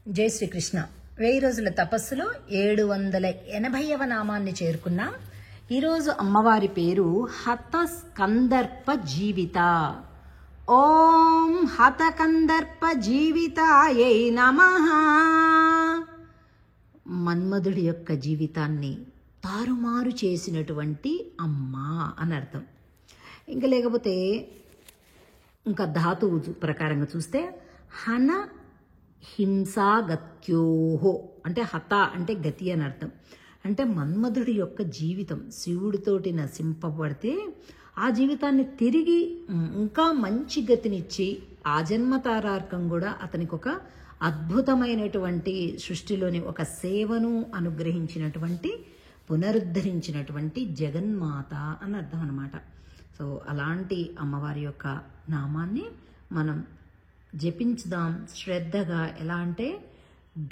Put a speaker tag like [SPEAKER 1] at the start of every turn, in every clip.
[SPEAKER 1] జై శ్రీకృష్ణ. 1000 రోజుల తపస్సులో 780వ నామాన్ని చేరుకున్నాం. ఈరోజు అమ్మవారి పేరు హతకందర్ప జీవిత. ఓం హతకందర్ప జీవితాయై నమః. మన్మధుడి యొక్క జీవితాన్ని తారుమారు చేసినటువంటి అమ్మ అని అర్థం. ఇంకా లేకపోతే ఇంకా ధాతువు ప్రకారంగా చూస్తే హన హింసాగత్యోహో అంటే హత అంటే గతి అని అర్థం. అంటే మన్మధుడి యొక్క జీవితం శివుడితోటి నశింపబడితే ఆ జీవితాన్ని తిరిగి ఇంకా మంచి గతినిచ్చి ఆ జన్మతారార్కం కూడా అతనికి ఒక అద్భుతమైనటువంటి సృష్టిలోని ఒక సేవను అనుగ్రహించినటువంటి పునరుద్ధరించినటువంటి జగన్మాత అని అర్థం అన్నమాట. సో అలాంటి అమ్మవారి యొక్క నామాన్ని మనం జపించుదాం శ్రద్ధగా. ఎలా అంటే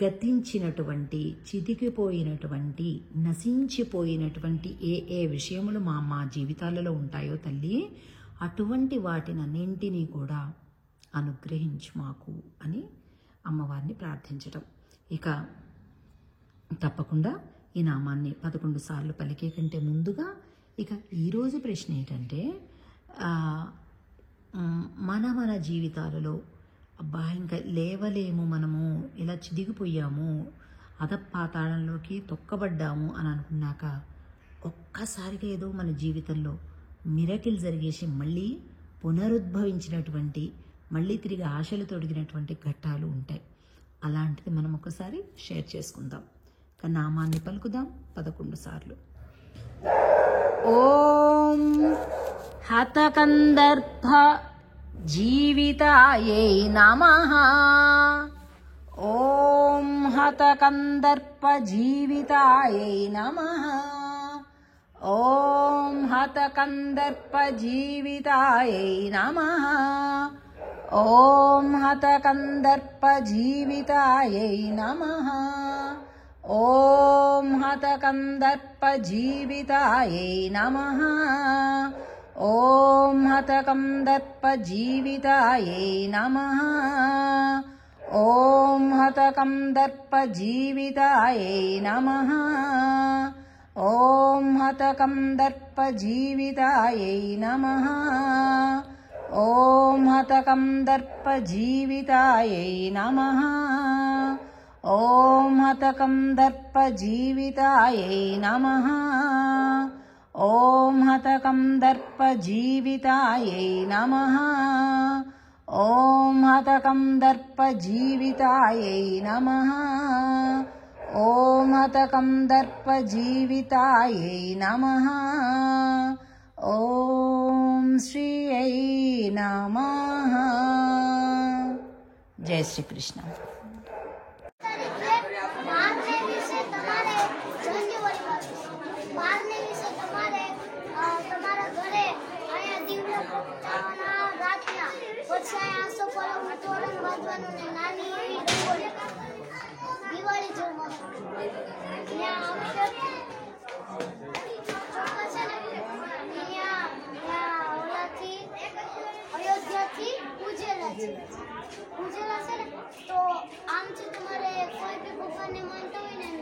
[SPEAKER 1] గతించినటువంటి, చితికిపోయినటువంటి, నశించిపోయినటువంటి ఏ విషయములు మా జీవితాలలో ఉంటాయో తల్లి, అటువంటి వాటినన్నింటినీ కూడా అనుగ్రహించు మాకు అని అమ్మవారిని ప్రార్థించటం. ఇక తప్పకుండా ఈ నామాన్ని 11 సార్లు పలికే కంటే ముందుగా ఇక ఈరోజు ప్రశ్న ఏంటంటే, మన జీవితాలలో అబ్బా ఇంకా లేవలేము, మనము ఇలా చిదిగిపోయాము, అధపాతాళంలోకి తొక్కబడ్డాము అని అనుకున్నాక ఒక్కసారిగా ఏదో మన జీవితంలో మిరకిల్ జరిగేసి మళ్ళీ పునరుద్భవించినటువంటి, మళ్ళీ తిరిగి ఆశలు తొడిగినటువంటి ఘట్టాలు ఉంటాయి. అలాంటిది మనం ఒకసారి షేర్ చేసుకుందాం. నామాన్ని పలుకుదాం 11 సార్లు. ఓం హతకందర్ప జీవితాయై నమః. ఓం హతకందర్ప జీవితాయై నమః. ఓం హతకందర్ప జీవితాయై నమః. ఓం హతకందర్ప జీవితాయై నమః. ఓం హతకందర్ప జీవితాయై నమః. ఓం హతకందర్ప జీవితాయై నమః. ఓం హతకందర్ప జీవితాయై నమః. ఓం హతకందర్ప జీవితాయై నమః. ఓం హతకందర్ప జీవితాయై నమః. ఓం హతకందర్ప జీవితాయై నమః. ఓం హతకందర్ప జీవితాయై నమః. ఓం హతకందర్ప జీవితాయై నమః. ఓం హతకందర్ప జీవితాయై నమః. ఓం శ్రీయై నమః. జై శ్రీకృష్ణ.
[SPEAKER 2] पूजेला से तो आमचे तुम्हारे कोई भी भगवान ने मानता हुई नहीं।